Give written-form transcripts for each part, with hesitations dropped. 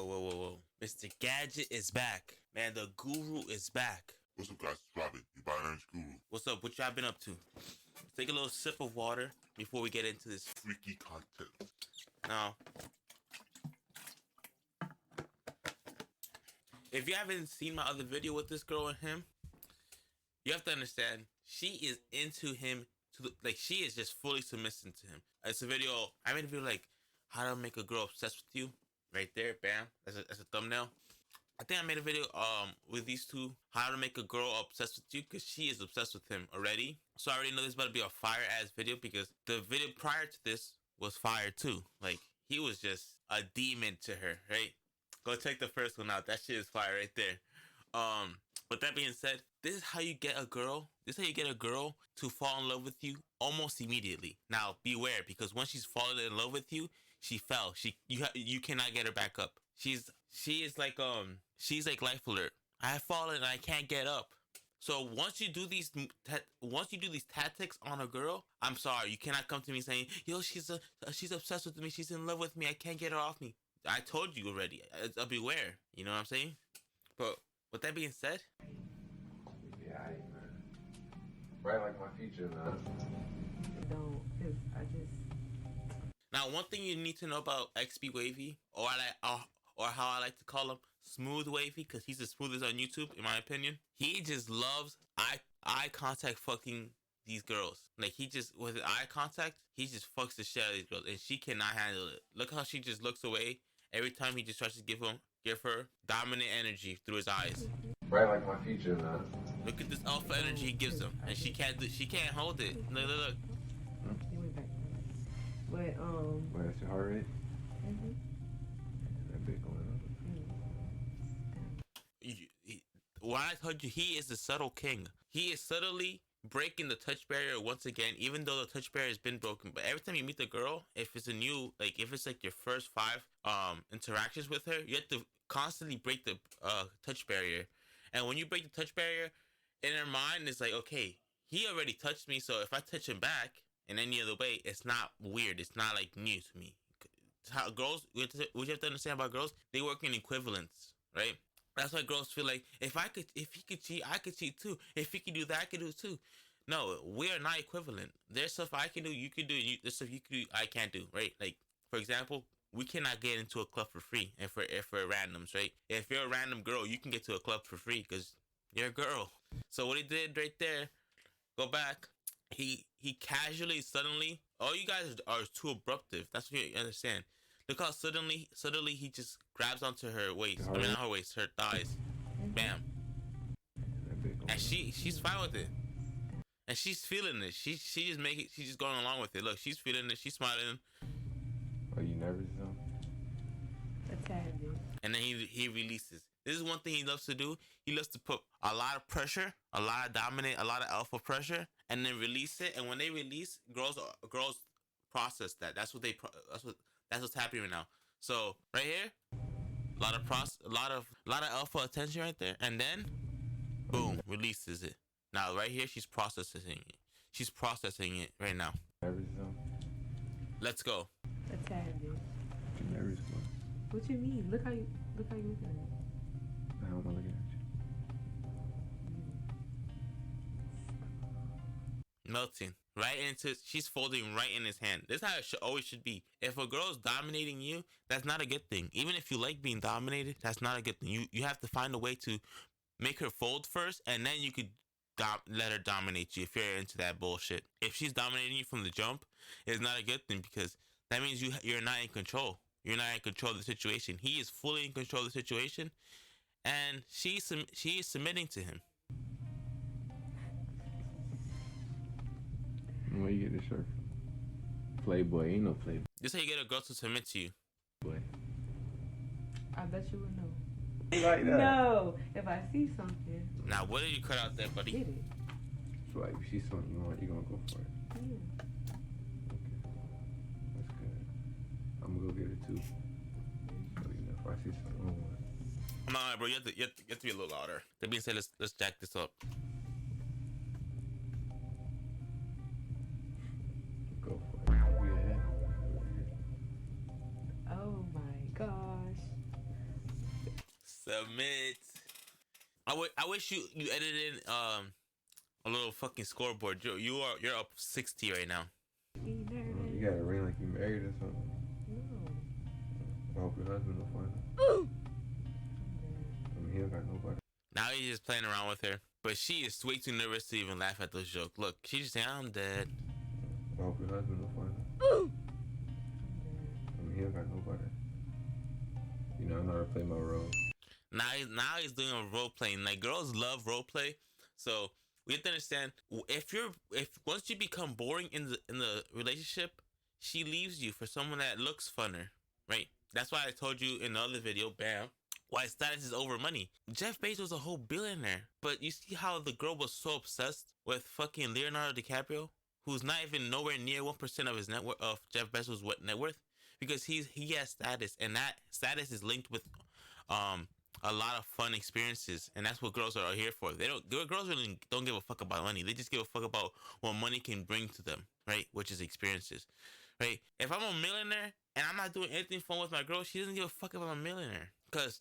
Whoa. Mr. Gadget is back. Man, the guru is back. What's up, guys? It's rAWBYN, your binary guru. What's up? What y'all been up to? Take a little sip of water before we get into this Freaky content. Now, if you haven't seen my other video with this girl and him, you have to understand she is into him like she is just fully submissive to him. It's a video. I made a video like how to make a girl obsessed with you. Right there, bam. That's a thumbnail. I think I made a video with these two, how to make a girl obsessed with you, because she is obsessed with him already. So I already know this is about to be a fire ass video, because the video prior to this was fire too. Like, he was just a demon to her, right? Go check the first one out. That shit is fire right there. With that being said, this is how you get a girl. This is how you get a girl to fall in love with you almost immediately. Now, beware, because when she's fallen in love with you, she fell. You cannot get her back up. She's like life alert. I have fallen and I can't get up. So once you do these tactics on a girl, I'm sorry, you cannot come to me saying, "Yo, she's obsessed with me. She's in love with me. I can't get her off me." I told you already. Beware. You know what I'm saying? But with that being said, yeah, man. Right, like my future, man. Don't, cause I just. Now, one thing you need to know about XB Wavy, or how I like to call him, Smooth Wavy, because he's the smoothest on YouTube, in my opinion. He just loves eye contact fucking these girls. Like, he just, with eye contact, he just fucks the shit out of these girls, and she cannot handle it. Look how she just looks away every time he just tries to give her dominant energy through his eyes. Right, like my future, man. Look at this alpha energy he gives him, and she can't hold it. Look. He went back. But Wait, that's your heart rate? Mm-hmm. That big going up. When I told you, he is the subtle king. He is subtly breaking the touch barrier once again, even though the touch barrier has been broken. But every time you meet the girl, if it's like your first 5 interactions with her, you have to constantly break the touch barrier. And when you break the touch barrier, in her mind, it's like, okay, he already touched me, so if I touch him back in any other way, it's not weird. It's not like new to me. How girls, what you have to understand about girls, they work in equivalence, right? That's why girls feel like if he could cheat, I could cheat too. If he could do that, I could do it too. No, we are not equivalent. There's stuff I can do, you can do. There's stuff you can do, I can't do, right? Like, for example, we cannot get into a club for free. If we're randoms, right? If you're a random girl, you can get to a club for free because you're a girl. So what he did right there, go back. He casually, suddenly, all you guys are too abruptive. That's what you understand. Look how suddenly he just grabs onto her waist. I mean, not her waist, her thighs. Bam. And she's fine with it. And she's feeling it. She's just going along with it. Look, she's feeling it. She's smiling. Are you nervous though? a tad bit. And then he releases. This is one thing he loves to do. He loves to put a lot of pressure, a lot of dominant, a lot of alpha pressure, and then release it. And when they release, girls process that. That's what's happening right now. So right here, a lot of alpha attention right there, and then boom, releases it. Now right here, she's processing it. She's processing it right now. Nervous though? Let's go. A tad bit. You nervous, bro? What you mean? Look how you looking at me. How am I looking at you? Melting right into. She's folding right in his hand. This is how it always should be. If a girl's dominating you, that's not a good thing. Even if you like being dominated, that's not a good thing. You have to find a way to make her fold first, and then you could let her dominate you if you're into that bullshit. If she's dominating you from the jump, it's not a good thing because that means you're not in control. You're not in control of the situation. He is fully in control of the situation, and she is submitting to him. Where you get this shirt from? Playboy, ain't no Playboy. This is how you get a girl to submit to you. Boy. I bet you would know. Like that. No, if I see something. Now, what did you cut out there, buddy? Get it. So like, if she's something you want, you gonna go for it. Yeah. Okay. That's good. I'm gonna go get it too. So, you know, if I see something I want. No, bro, you have to be a little louder. That being said, let's jack this up. Go for it. Be ahead. Oh my gosh. Submit. I wish you edited in a little fucking scoreboard. You're up 60 right now. You got a ring like you married or something. No. I hope your husband will find it. I mean, he don't got nobody. Now he's just playing around with her, but she is way too nervous to even laugh at those jokes. Look, she's just saying, "I'm dead." I hope your husband will find it. I mean, he don't got nobody. You know, I know how to play my role. Now he's doing a role playing. Like, girls love role play, so we have to understand if once you become boring in the relationship, she leaves you for someone that looks funner, right? That's why I told you in the other video, bam, why status is over money. Jeff Bezos was a whole billionaire, but you see how the girl was so obsessed with fucking Leonardo DiCaprio, who's not even nowhere near 1% of his net worth, of Jeff Bezos' net worth, because he has status, and that status is linked with a lot of fun experiences, and that's what girls are here for. Girls really don't give a fuck about money. They just give a fuck about what money can bring to them, right? Which is experiences, right? If I'm a millionaire and I'm not doing anything fun with my girl, she doesn't give a fuck if I'm a millionaire, because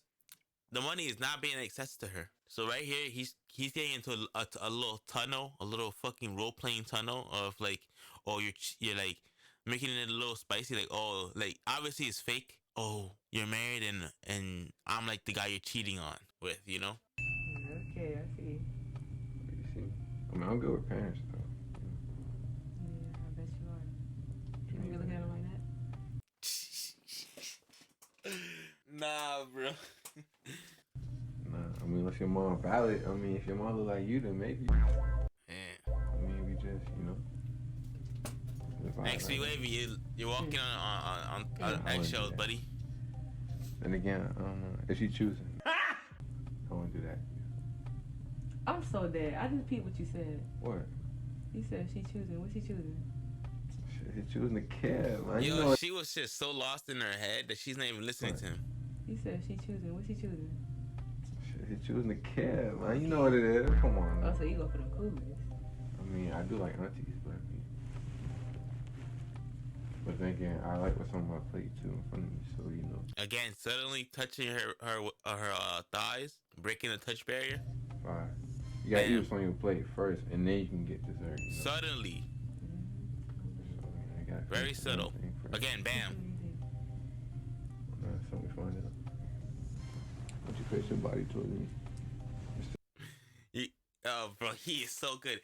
the money is not being accessed to her. So right here, he's getting into a little tunnel, a little fucking role playing tunnel of like, oh, you're like making it a little spicy, like, oh, like obviously it's fake. Oh, you're married and I'm like the guy you're cheating on with, you know? Okay, I see. You see? I mean, I'm good with parents, though. Yeah, I bet you are. You really look at him like that? Nah, bro. Nah, I mean, unless your mom valid. I mean, if your mom look like you, then maybe. Yeah. I mean, we just, you know. Next week, wavy, you're walking on eggshells, buddy. And again, I don't know. Is she choosing? I won't do that. I'm so dead. I just peeped what you said. What? You said she choosing. What's she choosing? She choosing to care, man. Yo, you know she was just so lost in her head that she's not even listening to him. You said she choosing. What's she choosing? She choosing to care, man. You know what it is. Come on. Oh, so you go for the coolest. I mean, I do like aunties, but then again, I like what's on my plate too in front of me, so you know. Again, suddenly touching her thighs, breaking the touch barrier. Fine. You gotta eat what's on your plate first, and then you can get dessert. You know? Suddenly. So, you gotta Very finish subtle. everything first. Again, bam. So we find out. Why don't you face your body towards me? Oh, bro, he is so good.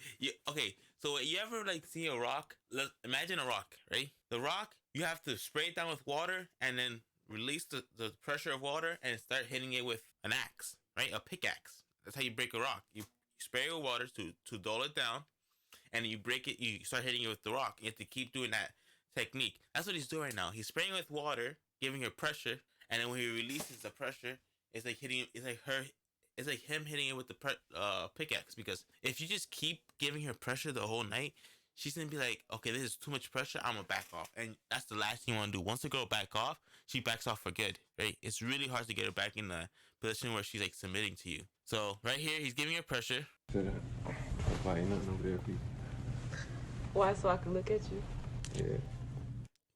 Okay, so you ever like see a rock? Imagine a rock, right? The rock, you have to spray it down with water and then release the pressure of water and start hitting it with an axe, right? A pickaxe. That's how you break a rock. You spray it with water to dull it down, and you break it. You start hitting it with the rock. You have to keep doing that technique. That's what he's doing right now. He's spraying with water, giving her pressure, and then when he releases the pressure, it's like hitting. It's like her. It's like him hitting it with the pickaxe, because if you just keep giving her pressure the whole night, she's gonna be like, okay, this is too much pressure, I'm gonna back off. And that's the last thing you want to do. Once the girl back off, she backs off for good, right? It's really hard to get her back in the position where she's like submitting to you. So right here, he's giving her pressure. Like nothing over there, people. Why? So I can look at you? Yeah.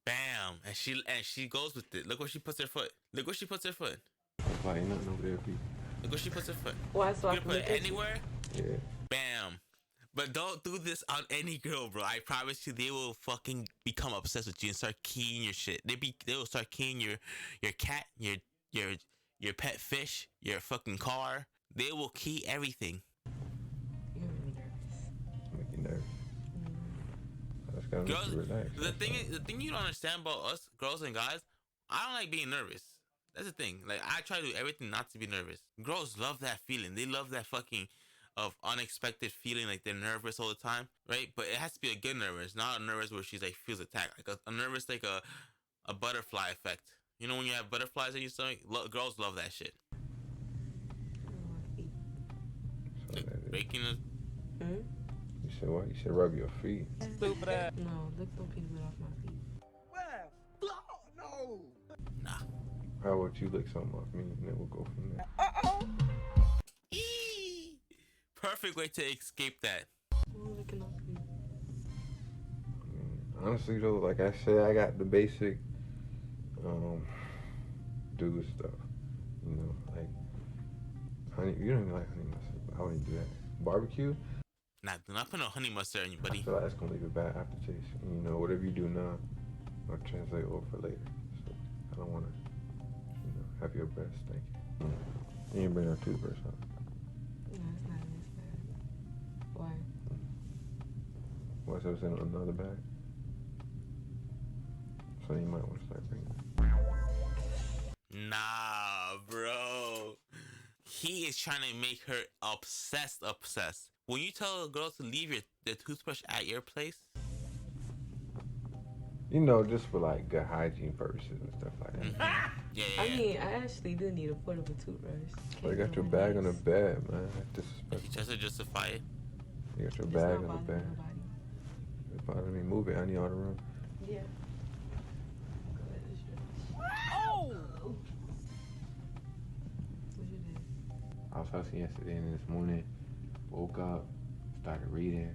Bam, and she goes with it. Look where she puts her foot. Look where she puts her foot. Like nothing over there, people. Look where she puts her foot. Why? So I You can put look it at you? anywhere. Yeah. Bam. But don't do this on any girl, bro. I promise you, they will fucking become obsessed with you and start keying your shit. They will start keying your cat, your pet fish, your fucking car. They will key everything. You're really nervous. Make you nervous. I just gotta make Girls, you relax. the thing you don't understand about us, girls and guys, I don't like being nervous. That's the thing. Like, I try to do everything not to be nervous. Girls love that feeling. They love that fucking of unexpected feeling, like they're nervous all the time, right? But it has to be a good nervous, not a nervous where she's like feels attacked, like a nervous, like a butterfly effect. You know when you have butterflies in your stomach? Girls love that shit. So that is. Breaking the. Hmm? You said what? You said rub your feet. Stupid ass. No, lick them pieces off my feet. Where? No. Nah. How about you lick something off me, and then we'll go from there. Eee! Perfect way to escape that. I'm licking off you. Honestly though, like I said, I got the basic dude stuff. You know, like Honey, you don't even like honey mustard, but I wouldn't do that. Barbecue, Nah, do not put no honey mustard on you, I buddy. feel like that's gonna leave a bad aftertaste. And, you know, whatever you do now, will translate over for later. So I don't wanna, you know, have your best. Thank you. You didn't bring our toothbrush up. No, it's not in this bag. Why? What's else in another bag? So you might want to start bringing it. Nah, bro. He is trying to make her obsessed. When you tell a girl to leave the toothbrush at your place, You know, just for like good hygiene purposes and stuff like that. yeah. I mean, I actually do need a portable toothbrush. Well, you got your bag on the bed, man. That's He disrespectful. tries to justify it. You got your It's bag not on the bothering bed. nobody. It's bothering me. Move it. I need all the room. Yeah. Oh! What you did? I was hustling yesterday and this morning, woke up, started reading.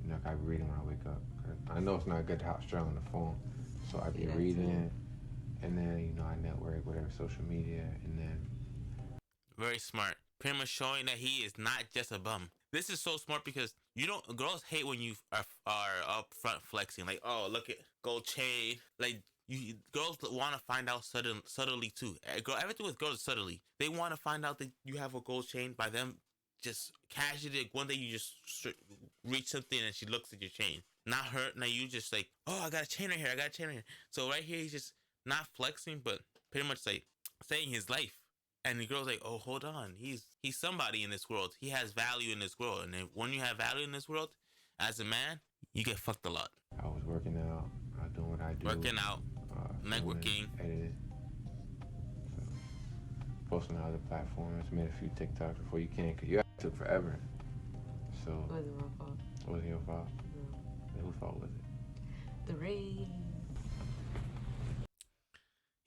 You know, I be reading when I wake up. 'Cause I know it's not good to hop straight on the phone. So I be Yeah, reading, and then, you know, I network, whatever, social media, and then Very smart. Pretty much showing that he is not just a bum. This is so smart because you don't. Girls hate when you are up front flexing. Like, oh, look at gold chain. Like, girls want to find out subtly too. Everything with girls is subtly. They want to find out that you have a gold chain by them just casually. Like, one day you just reach something and she looks at your chain. Not her. Now you just like, oh, I got a chain right here. I got a chain right here. So right here he's just not flexing, but pretty much like saying his life. And the girl's like, oh, hold on. He's somebody in this world. He has value in this world. And when you have value in this world, as a man, you get fucked a lot. I was working out, doing what I do. Working out, networking. Editing. So, posting on other platforms, made a few TikToks before you can, because you took forever. So, It wasn't my fault. it wasn't your fault? No. Then whose fault was it? The rain.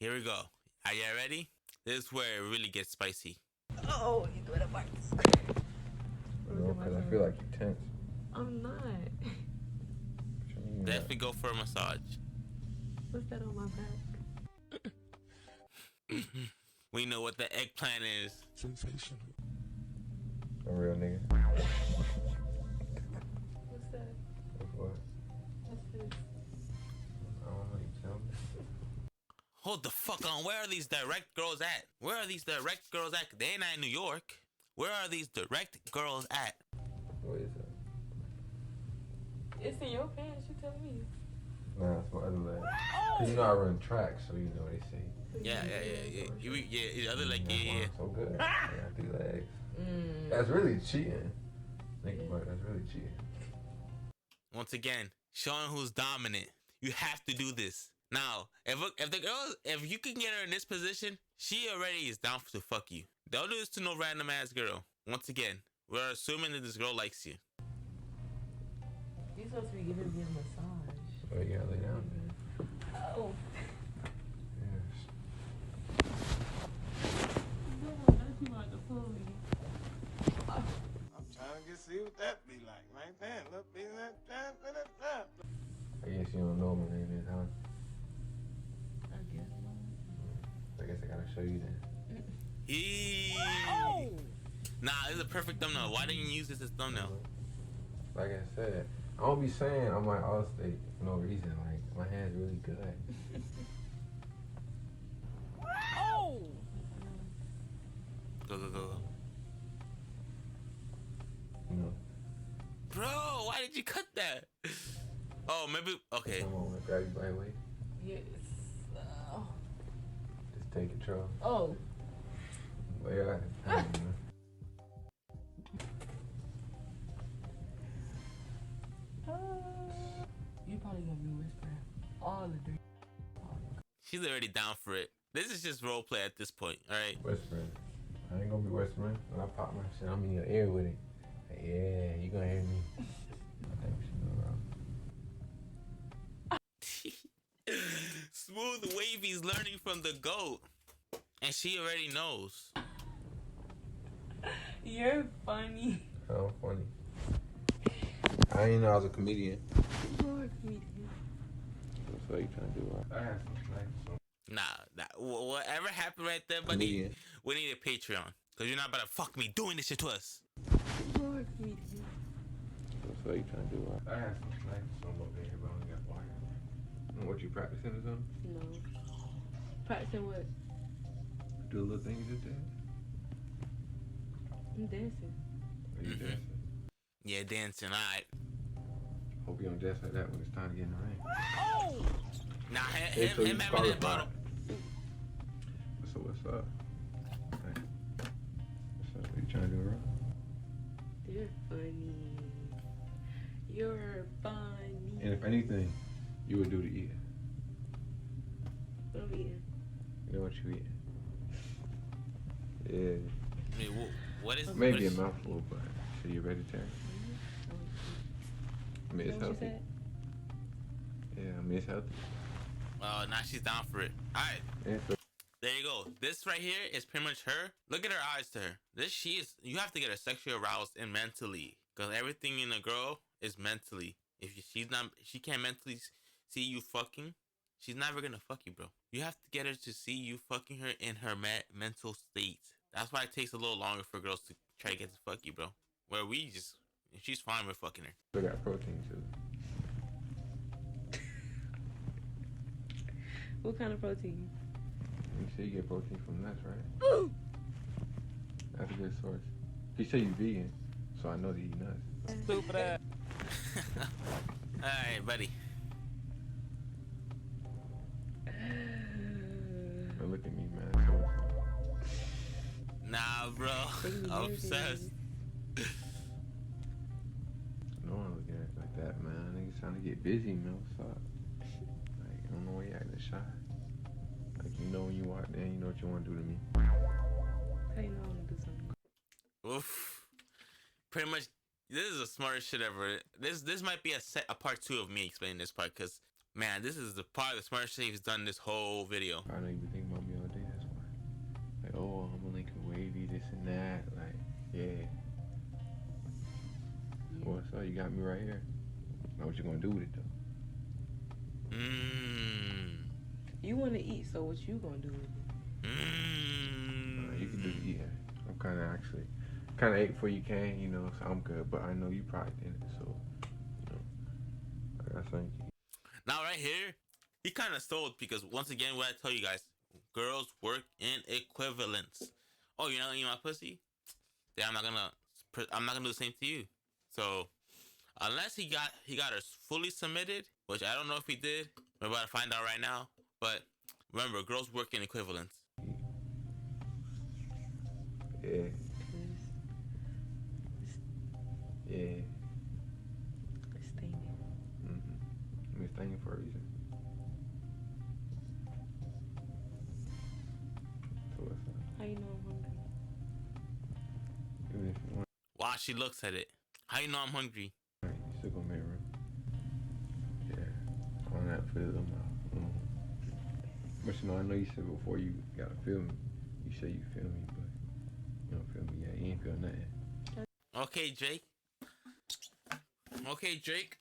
Here we go. Are you ready? This is where it really gets spicy. Oh, you doing it, Marcus. No, because I feel like you're tense. I'm not. What you mean? Definitely go for a massage. What's that on my back? We know what the eggplant is. Sensational. A real nigga. What's that? What's what? What's this? I don't know, you tell me. Hold the fuck on. Where are these direct girls at? Where are these direct girls at? They ain't not in New York. Where are these direct girls at? What is that? It's in your pants. You tell me. Nah, it's my other leg. Cause you know I run track, so you know what they say. Yeah. The other leg, That's why yeah. I'm so good. I got 3 legs. Mm. That's really cheating. Think about it. That's really cheating. Once again, showing who's dominant. You have to do this. Now, if the girl, if you can get her in this position, she already is down to fuck you. Don't do this to no random ass girl. Once again, we're assuming that this girl likes you. You're supposed to be giving me a massage. Oh, you gotta lay down. Oh. Yes. No, that's you like to pull me. I'm trying to see what that be like right there. Look, be that. I guess you don't know my name is, huh? I guess. I guess I gotta show you then. Nah, this is a perfect thumbnail. Why didn't you use this as thumbnail? Like I said, I don't be saying I'm like Allstate for no reason. Like, my hand's really good. Go. You know? Bro, why did you cut that? Oh, maybe, okay. Come on, grab you by the way. Yes. Just take control. Oh. Lay out. You probably gonna be whispering all the day. She's already down for it. This is just role play at this point, alright? Whispering. I ain't gonna be whispering. When I pop my shit, I'm in your ear with it. Like, yeah, you gonna hear me. I think we should go around. Smooth Wavy's learning from the GOAT. And she already knows. You're funny. Oh, funny. I didn't know I was a comedian. You're a comedian. That's what you trying to do. I have some snacks. Nah, whatever happened right there, buddy, Comedian. we need a Patreon. Cause you're not about to fuck me doing this shit to us. Lord, me. That's what you trying to do, right? I have some snacks, some up there, but I only got water. What, you practicing or something? No. Practicing what? Do a little thing you just did? I'm dancing. Are you dancing? Yeah, dancing, alright. Hope you don't dance like that when it's time to get in the ring. Nah, Hey, so you him having that bottle. So what's up? Hey. What's up? What you trying to do, wrong? You're funny. You're funny. And if anything, you would do to eat. What I'm eating? You know what you eating? Yeah. I mean, what is Maybe what a is, mouthful, but so you're vegetarian? I mean, it's What you healthy. said? Yeah, I mean, it's healthy. now she's down for it. Alright. And so, There you go. This right here is pretty much her. Look at her eyes to her. You have to get her sexually aroused and mentally. Because everything in a girl is mentally. If she can't mentally see you fucking, she's never gonna fuck you, bro. You have to get her to see you fucking her in her mental state. That's why it takes a little longer for girls to try to get to fuck you, bro. Where she's fine with fucking her. we got protein too. What kind of protein? You say you get protein from nuts, right? That's a good source. You say you vegan, so I know that you eat nuts. Stupid ass. Alright, buddy. But look at me, man. So, Nah, bro. I'm obsessed. no one looking at it like that, man. Niggas trying to get busy, man. What's up? Like, I don't know why you acting shy. Like, you know when you walk in, you know what you want to do to me. How you know I want to do something? Oof. Pretty much, this is the smartest shit ever. This might be a part 2 of me explaining this part, because, man, this is the part of the smartest shit he's done this whole video. I know you been thinking about me all day, that's why. Like, oh, I'm gonna link a wavy, this and that. Like, yeah. So what's up? You got me right here. Know what you gonna do with it, though. You want to eat, so what you gonna do with it? You can do the eating. I'm kind of ate before you came, you know, so I'm good. But I know you probably didn't, so, you know, I got something. Now, right here, he kind of stole it because, once again, what I tell you guys, girls work in equivalence. Oh, you're not gonna eat my pussy? Then I'm not gonna do the same to you. So, unless he got her fully submitted, which I don't know if he did, we're about to find out right now. But remember, girls work in equivalence. Yeah. Yeah. It's stinging. Mm-hmm. I mean, it's thinking for a reason. So what's up? How you know I'm hungry? Even if you want, While she looks at it, how you know I'm hungry? you still gonna make room. Yeah. On that fill them out. But you know, I know you said before you gotta feel me. You say you feel me, but you don't feel me yet. You ain't feel nothing. Okay, Jake. Okay, Jake.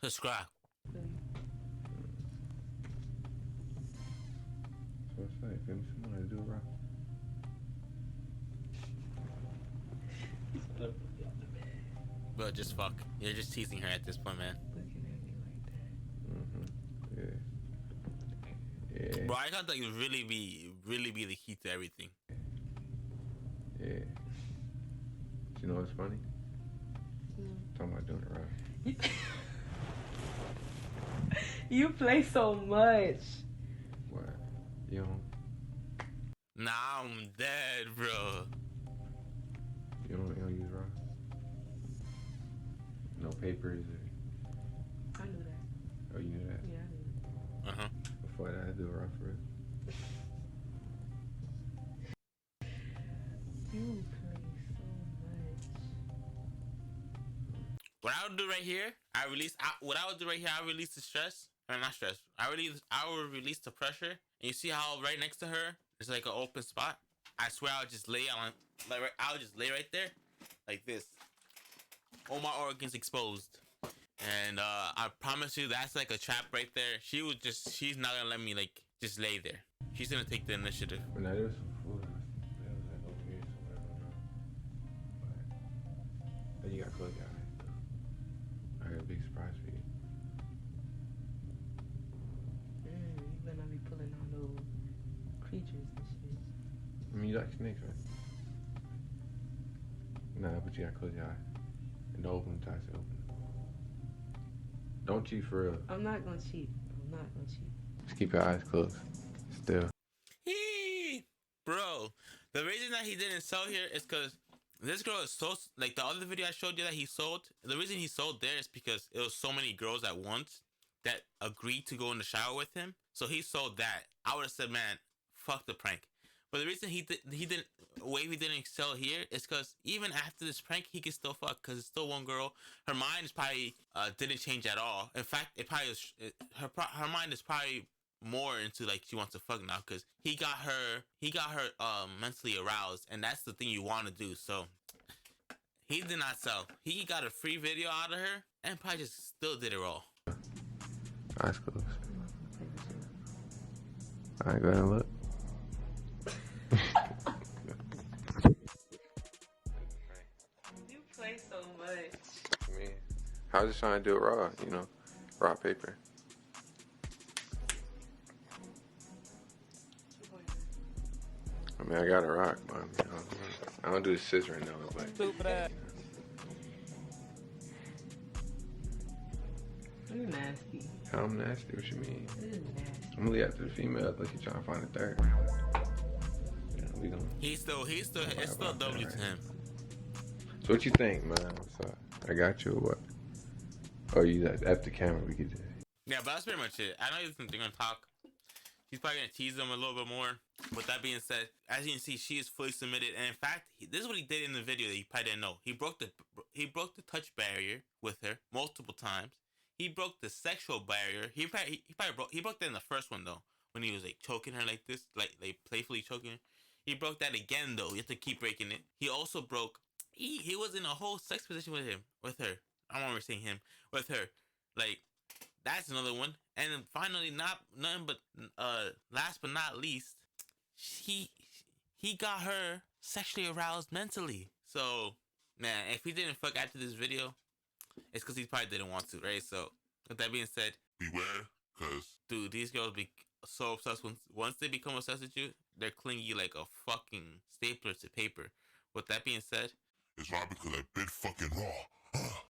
Subscribe. So what's that? Feel me? Someone to do it right. Bro, just fuck. You're just teasing her at this point, man. Looking at me like that. Yeah. Yeah. Bro, eye contact would really be the key to everything. Yeah. You know what's funny? Talking about doing it right. You play so much. What? You know? Nah, I'm dead, bro. You don't use raw? No papers or... I knew that. Oh, you knew that? Yeah, I knew that. Uh-huh. Before that, I do raw for real. You play so much. What I would do right here, I would do right here, I release the stress. Or not stress. I would release the pressure. And you see how right next to her, there's like an open spot? I swear I would just lay right there. Like this. All my organs exposed. And I promise you that's like a trap right there. She's not gonna let me like just lay there. She's gonna take the initiative. But now there was some food. That was like over here somewhere. I don't know. But you got close your eyes. I got a big surprise for you. You better not be pulling on those creatures and shit. I mean, you like snakes, right? Nah, but you gotta close your eyes. And don't open them tight, open. Don't cheat for real. I'm not gonna cheat. I'm not gonna cheat. Just keep your eyes closed. Still. Bro, the reason that he didn't sell here is because this girl is so, like the other video I showed you that he sold, the reason he sold there is because it was so many girls at once that agreed to go in the shower with him. So he sold that. I would have said, man, fuck the prank. But the reason he didn't sell here is because even after this prank, he can still fuck because it's still one girl. Her mind is probably didn't change at all. In fact, it probably was, her mind is probably more into like she wants to fuck now because he got her mentally aroused, and that's the thing you want to do. So he did not sell. He got a free video out of her and probably just still did it all. Eyes closed. Alright, go ahead and look. You play so much. I mean, I was just trying to do it raw, you know, raw paper. I mean, I got a rock, but I don't do the scissors right now. But Stupid ass. You're nasty. how I'm nasty? What you mean? This is nasty. I'm gonna leave after the female like you trying to find a third. Yeah, we gonna. It's still it's still W to him. So what you think, man? So I got you or what? Or you like F the camera? We could. Yeah, but that's pretty much it. I know they're gonna talk. He's probably gonna tease them a little bit more. With that being said, as you can see, she is fully submitted, and in fact, this is what he did in the video that you probably didn't know. He broke the touch barrier with her multiple times. He broke the sexual barrier. He broke that in the first one though, when he was like choking her like this, like playfully choking her. He broke that again though. You have to keep breaking it. He also broke. He was in a whole sex position with her. I don't remember saying him with her. Like that's another one. And then finally, last but not least, he got her sexually aroused mentally. So man, if he didn't fuck after this video, it's because he probably didn't want to, right? So with that being said, Beware, cause dude, these girls be so obsessed. Once they become obsessed with you, they're clingy like a fucking stapler to paper. With that being said, it's why because I bit fucking raw.